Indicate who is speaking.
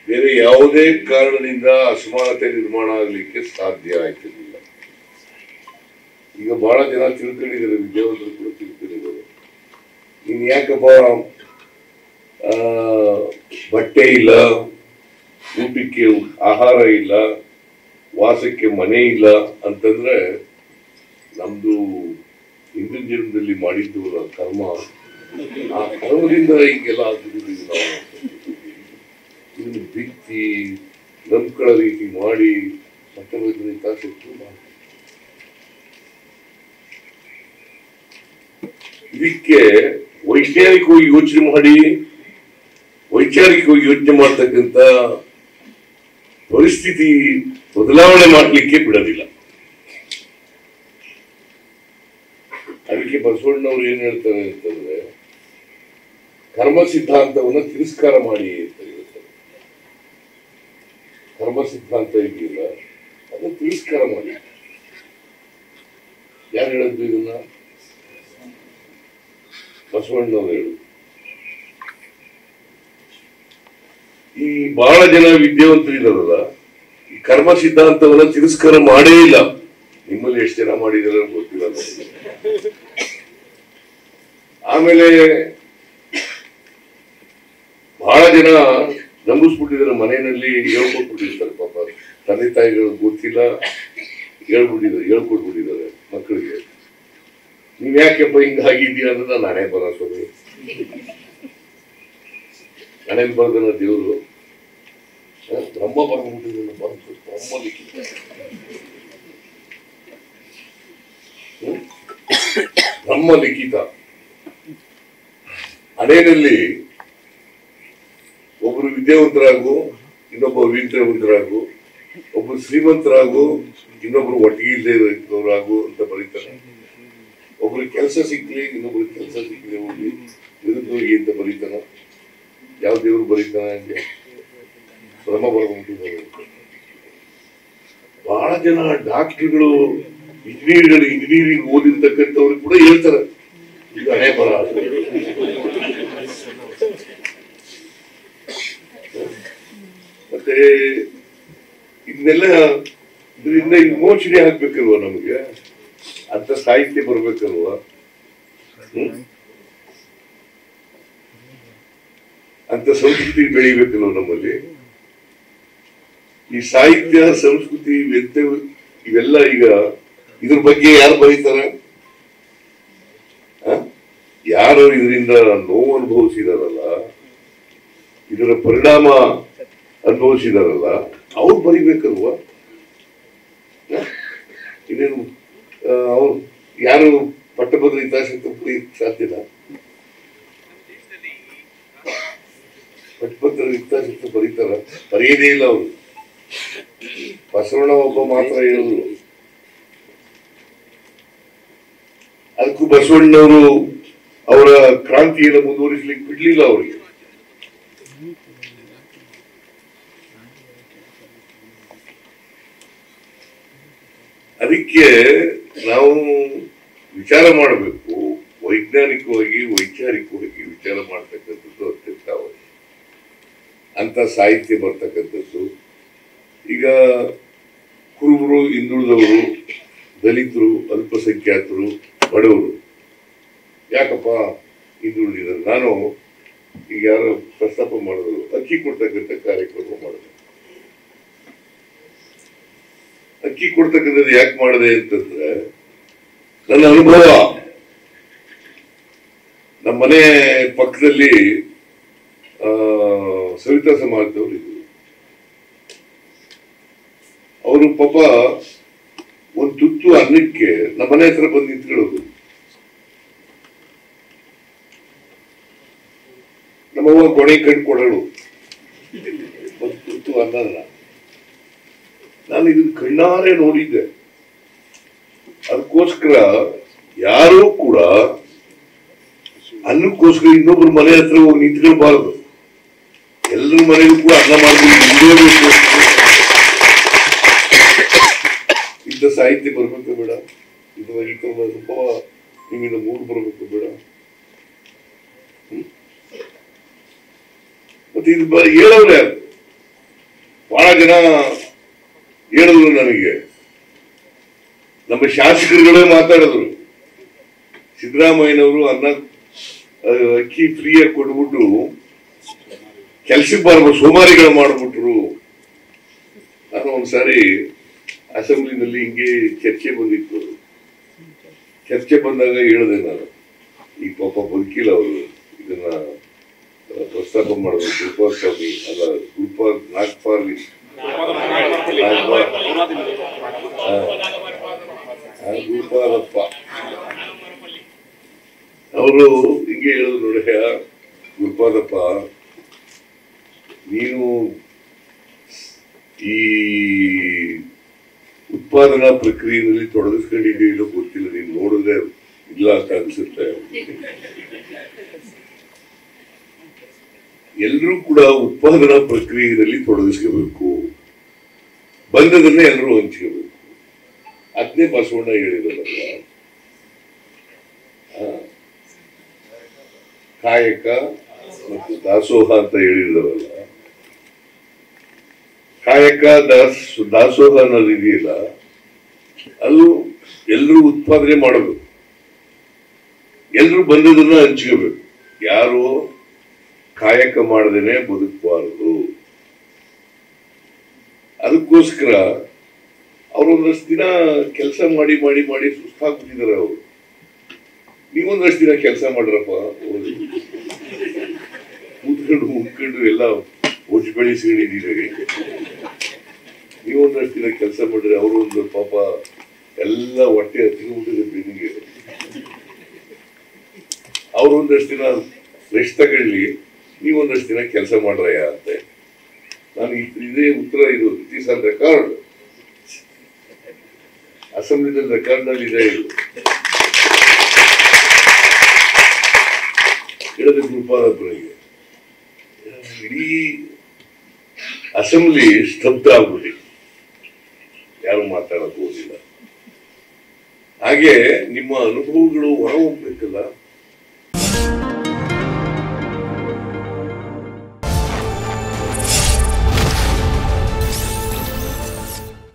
Speaker 1: ಬೇರೆ ಯಾವುದೇ ಕಾರಣದಿಂದ ಅಸಮಾನತೆ ನಿರ್ಮಾಣ ಆಗ್ಲಿಕ್ಕೆ ಸಾಧ್ಯ ಆಯ್ತಿರ್ಲಿಲ್ಲ. ಈಗ ಬಹಳ ಜನ ತಿಳ್ಕೊಂಡಿದ್ದಾರೆ, ವಿದ್ಯಾವಂತರು ಕೂಡ ತಿಳ್ಕೊಂಡಿದ್ದಾರೆ. ಇನ್ ಯಾಕಪ್ಪ ಬಟ್ಟೆ ಇಲ್ಲ, ಊಟಕ್ಕೆ ಆಹಾರ ಇಲ್ಲ, ವಾಸಕ್ಕೆ ಮನೆ ಇಲ್ಲ ಅಂತಂದ್ರೆ ನಮ್ದು ಹಿಂದಿನ ಜನ್ಮದಲ್ಲಿ ಮಾಡಿದ್ದು ಕರ್ಮ, ಆ ಕರ್ಮದಿಂದ ಈಗೆಲ್ಲ ಆಗ್ತಿದ್ದೀವಿ ನಾವು. ಇದನ್ನು ಬಿತ್ತಿ ನಂಬ್ಕೊಳ್ಳೋ ರೀತಿ ಮಾಡಿ ಹಿತಾಸಕ್ತಿ ಮಾಡಿ ಇದಕ್ಕೆ ವೈಜ್ಞಾನಿಕವಾಗಿ ಯೋಚನೆ ಮಾಡಿ ವೈಚಾರಿಕವಾಗಿ ಯೋಚನೆ ಮಾಡ್ತಕ್ಕಂಥ ಪರಿಸ್ಥಿತಿ ಬದಲಾವಣೆ ಮಾಡಲಿಕ್ಕೆ ಬಿಡೋದಿಲ್ಲ. ಅದಕ್ಕೆ ಬಸವಣ್ಣವ್ರು ಏನ್ ಹೇಳ್ತಾರೆ ಅಂತಂದ್ರೆ, ಕರ್ಮ ಸಿದ್ಧಾಂತವನ್ನು ತಿರಸ್ಕಾರ ಮಾಡಿ ಅಂತ ಹೇಳ್ತಾರೆ. ಕರ್ಮ ಸಿದ್ಧಾಂತ ಇದೆಯಲ್ಲ ಅದನ್ನು ತಿರಸ್ಕಾರ ಮಾಡಿ. ಯಾರು ಹೇಳಿದ್ದು ಇದನ್ನ? ಬಸವಣ್ಣವ್ರು ಹೇಳುದು. ಈ ಬಹಳ ಜನ ವಿದ್ಯಾವಂತರಿದಾರಲ್ಲ, ಈ ಕರ್ಮ ಸಿದ್ಧಾಂತವನ್ನ ತಿರಸ್ಕಾರ ಮಾಡೇ ಇಲ್ಲ. ನಿಮ್ಮಲ್ಲಿ ಎಷ್ಟು ಜನ ಮಾಡಿದಾರೆ ಗೊತ್ತಿಲ್ಲ. ಆಮೇಲೆ ಬಹಳ ಜನ ನಂಬಿಸ್ಬಿಟ್ಟಿದ್ದಾರೆ, ಮನೆಯಲ್ಲಿ ಹೇಳ್ಕೊಟ್ಬಿಟ್ಟಿರ್ತಾರೆ. ಪಾಪ ತಂದೆ ತಾಯಿಗಳು ಗೊತ್ತಿಲ್ಲ, ಹೇಳ್ಕೊಟ್ಬಿಟ್ಟಿದ್ದಾರೆ ಮಕ್ಕಳಿಗೆ. ನೀವ್ ಯಾಕೆಪ್ಪ ಹಿಂಗಾಗಿದ್ದೀಯ ಅನ್ನೋದ ನಾನೇ ಬರ ಸ್ವಾಮಿ, ನಾನೇನ್ ಬರ್ದನ ದೇವ್ರು ಬ್ರಹ್ಮ ಬರ್ಬಿಟ್ಟಿದ್ದಾನೆ. ಬ್ರಹ್ಮ ಲಿಖಿತ, ಬ್ರಹ್ಮ ಲಿಖಿತ. ಹಣೆಯಲ್ಲಿ ಒಬ್ರು ವಿದ್ಯಾವಂತರಾಗು, ಇನ್ನೊಬ್ಬ ವಿದ್ಯಾವಂತರಾಗು, ಒಬ್ರು ಶ್ರೀಮಂತರಾಗು, ಇನ್ನೊಬ್ರು ಒಟ್ಟಿಗೆ ಇಲ್ಲದೆ ಇದ್ದವರಾಗು ಅಂತ ಬರೀತಾನೆ. ಒಬ್ರು ಕೆಲಸ ಸಿಗ್ಲಿ, ಇನ್ನೊಬ್ರು ಕೆಲಸ ಸಿಗ್ಲಿ, ಹೋಗಿ ನಿರುದ್ಯೋಗಿ ಅಂತ ಬರೀತಾನ. ಯಾವ ದೇವ್ರು ಬರೀತಾನ? ಹಂಗೆ ಭ್ರಮ ಬರ್ಬಿಟ್ಟಿದ್ದಾರೆ. ಬಹಳ ಜನ ಡಾಕ್ಟರ್ಗಳು, ಇಂಜಿನಿಯರಿಂಗ್ ಓದಿರ್ತಕ್ಕಂಥವ್ರು ಕೂಡ ಹೇಳ್ತಾರೆ ಇದು ಹಣೆ ಬರ. ಮತ್ತೆ ಇದನ್ನೆಲ್ಲ ಇದರಿಂದ ವಿಮೋಚನೆ ಆಗ್ಬೇಕಲ್ವ, ನಮ್ಗೆ ಅಂತ ಸಾಹಿತ್ಯ ಬರ್ಬೇಕಲ್ವ. ಅಂತ ಸಂಸ್ಕೃತಿ ಬೆಳಿಬೇಕಲ್ವ ನಮ್ಮಲ್ಲಿ. ಈ ಸಾಹಿತ್ಯ, ಸಂಸ್ಕೃತಿ, ಇವೆಲ್ಲ ಈಗ ಇದ್ರ ಬಗ್ಗೆ ಯಾರು ಬರೀತಾರೆ? ಯಾರು ಇದರಿಂದ ನೋವು ಅನುಭವಿಸಿದಾರಲ್ಲ, ಇದರ ಪರಿಣಾಮ ಅನುಭವಿಸಿದಾರಲ್ಲ, ಅವ್ರು ಬರಿಬೇಕಲ್ವಾ. ಇನ್ನೇನು ಅವ್ರು ಯಾರು ಪಟ್ಟಭದ್ರ ಹಿತಾಸಕ್ತಿ ಬರೀಕ್ ಸಾಧ್ಯನ? ಪಟ್ಟಭದ್ರ ಹಿತಾಸಕ್ತಿ ಬರೀತಾರ? ಬರೆಯದೇ ಇಲ್ಲ ಅವರು. ಬಸವಣ್ಣ ಒಬ್ಬ ಮಾತ್ರ ಹೇಳಿದ್ರು. ಅದಕ್ಕೂ ಬಸವಣ್ಣವರು ಅವರ ಕ್ರಾಂತಿಯನ್ನು ಮುಂದುವರಿಸಲಿಕ್ಕೆ ಬಿಡ್ಲಿಲ್ಲ ಅವರಿಗೆ. ಅದಕ್ಕೆ ನಾವು ವಿಚಾರ ಮಾಡಬೇಕು, ವೈಜ್ಞಾನಿಕವಾಗಿ ವೈಚಾರಿಕವಾಗಿ ವಿಚಾರ ಮಾಡ್ತಕ್ಕಂಥದ್ದು ಅತ್ಯಂತ ಅವಶ್ಯ. ಅಂತ ಸಾಹಿತ್ಯ ಬರ್ತಕ್ಕಂಥದ್ದು. ಈಗ ಕುರುಬರು, ಹಿಂದುಳಿದವರು, ದಲಿತರು, ಅಲ್ಪಸಂಖ್ಯಾತರು, ಬಡವರು ಯಾಕಪ್ಪ ಹಿಂದುಳಿದಿದ್ದಾರೆ? ನಾನು ಈಗ ಯಾರು ಪ್ರಸ್ತಾಪ ಮಾಡಿದ್ರು, ಅಕ್ಕಿ ಕೊಡ್ತಕ್ಕಂಥ ಕಾರ್ಯಕ್ರಮ ಮಾಡಿದೆ. ಅಕ್ಕಿ ಕೊಡ್ತಕ್ಕಂಥದ್ದು ಯಾಕೆ ಮಾಡಿದೆ ಅಂತಂದ್ರೆ, ನನ್ನ ಅನುಭವ. ನಮ್ಮ ಮನೆ ಪಕ್ಕದಲ್ಲಿ ಸವಿತಾ ಸಮಾಜದವರು ಇದ್ರು. ಅವರು ಪಾಪ ಒಂದು ತುತ್ತು ಅನ್ನಕ್ಕೆ ನಮ್ಮ ಮನೆ ಹತ್ರ ಬಂದು ನಿಂತ್ಕೊಳ್ಳೋದು. ನಮ್ಮವ್ವ ಕೊನೆ ಕಣ್ ಕೊಡೋಳು ಒಂದು ತುತ್ತು ಅನ್ನದ. ನಾನು ಇದನ್ನ ಕಣ್ಣಾರೆ ನೋಡಿದ್ದೆ. ಅದಕ್ಕೋಸ್ಕರ ಯಾರೂ ಕೂಡ ಅನ್ನಕ್ಕೋಸ್ಕರ ಇನ್ನೊಬ್ರು ಮನೆ ಹತ್ರ ಹೋಗಿ ನಿಂತ್ಕೊಳ್ಬಾರದು. ಎಲ್ಲರ ಮನೆಗೂ ಕೂಡ ಅನ್ನ ಮಾಡಬೇಕು. ಇಂಥ ಸಾಹಿತ್ಯ ಬರ್ಬೇಕು ಬೇಡ, ಇದು ಅನುಭವ ನಿಮ್ಮಿಂದ ಮೂರು ಬರ್ಬೇಕು ಬೇಡ. ಮತ್ತೆ ಇದು ಹೇಳವ್ರೆ ಬಹಳ ಜನ ಹೇಳಿದ್ರು ನನಗೆ, ನಮ್ಮ ಶಾಸಕರುಗಳೇ ಮಾತಾಡಿದ್ರು, ಸಿದ್ದರಾಮಯ್ಯನವರು ಅಕ್ಕಿ ಫ್ರೀಯಾಗಿ ಕೊಟ್ಬಿಟ್ಟು ಕೆಲ್ಸಕ್ಕೆ ಬರುವ ಸೋಮಾರಿಗಳು ಮಾಡ್ಬಿಟ್ರು. ನಾನು ಒಂದ್ಸಾರಿ ಅಸೆಂಬ್ಲಿನಲ್ಲಿ ಹಿಂಗೆ ಚರ್ಚೆ ಬಂದಿತ್ತು. ಚರ್ಚೆ ಬಂದಾಗ ಹೇಳಿದೆ ನಾನು, ಈ ಪಾಪ ಬದುಕಿಲ್ಲ ಅವರು, ಇದನ್ನ ಪ್ರಸ್ತಾಪ ಮಾಡೋದು ಗುರುಪಾದ ಸ್ವಾಮಿ ಅಲ್ಲ, ನಾಗಪಾರ್ಲಿ ಗುರುಪಾದಪ್ಪ ಅವರು ಹಿಂಗೆ ಹೇಳಿದ್ರು, ನೋಡ್ಯ ಗುರುಪಾದಪ್ಪ, ನೀನು ಈ ಉತ್ಪಾದನಾ ಪ್ರಕ್ರಿಯೆಯಲ್ಲಿ ತೊಡಗಿಸ್ಕೊಂಡಿದ್ದೀನೋ ಗೊತ್ತಿಲ್ಲ, ನೀನು ನೋಡಿದ್ರೆ ಇಲ್ಲ ಅಂತ ಅನ್ಸುತ್ತೆ. ಎಲ್ಲರೂ ಕೂಡ ಉತ್ಪಾದನಾ ಪ್ರಕ್ರಿಯೆಯಲ್ಲಿ ತೊಡಗಿಸ್ಕೋಬೇಕು, ಬಂದದನ್ನೇ ಎಲ್ಲರೂ ಹಂಚ್ಕೋಬೇಕು. ಅದನ್ನೇ ಬಸವಣ್ಣ ಹೇಳಿದಲ್ಲ, ಕಾಯಕ ಮತ್ತು ದಾಸೋಹ ಅಂತ ಹೇಳಿದಾರಲ್ಲ. ಕಾಯಕ ದಾಸೋಹ ಅನ್ನೋದು ಇದೆಯಲ್ಲ, ಅದು ಎಲ್ಲರೂ ಉತ್ಪಾದನೆ ಮಾಡಬೇಕು, ಎಲ್ಲರೂ ಬಂದದನ್ನ ಹಂಚ್ಕೋಬೇಕು. ಯಾರು ಕಾಯಕ ಮಾಡದೇನೆ ಬದುಕಬಾರದು. ಅದಕ್ಕೋಸ್ಕರ ಅವರೊಂದಷ್ಟು ದಿನ ಕೆಲಸ ಮಾಡಿ ಮಾಡಿ ಮಾಡಿ ಸುಸ್ತಾಗ್ಬಿಟ್ಟಿದ್ದಾರೆ ಅವರು. ನೀವೊಂದಷ್ಟು ದಿನ ಕೆಲಸ ಮಾಡ್ರಪ್ಪ, ಕೂತ್ಕೊಂಡು ಎಲ್ಲ ಓಜು ಬೆಳೆಸಿಕೊಂಡಿದ್ದೀರಿ. ನೀವೊಂದಷ್ಟು ದಿನ ಕೆಲಸ ಮಾಡಿದ್ರೆ ಅವರು ಒಂದು ಪಾಪ ಎಲ್ಲ ಹೊಟ್ಟೆ ಹತ್ತಿಬಿಟ್ಟಿದೆ ಬೆನ್ನಿಗೆ. ಅವರು ಒಂದಷ್ಟು ದಿನ ರೆಸ್ಟ್ ತಗೊಳ್ಳಿ, ನೀವೊಂದಷ್ಟು ದಿನ ಕೆಲಸ ಮಾಡ್ರಯ್ಯ ಅಂತೆ. ನಾನು ಇದೇ ಉತ್ತರ, ಇದು ಇಟ್ ಈಸ್ ಆನ್ ರೆಕಾರ್ಡ್, ಅಸೆಂಬ್ಲಿನಲ್ಲಿ ರೆಕಾರ್ಡ್ ನಲ್ಲಿ ಇದೆ. ಇದು ಹೇಳಿದ ಗುರುಪಾದಪ್ಪನಿಗೆ ಇಡೀ ಅಸೆಂಬ್ಲಿ ಸ್ತಬ್ಧ ಆಗ್ಬಿಡಿ, ಯಾರು ಮಾತಾಡಕ್ ಹೋಗಿಲ್ಲ. ಹಾಗೆ ನಿಮ್ಮ ಅನುಭವಗಳು ಹೊರ ಹೋಗ್ಬೇಕಲ್ಲ.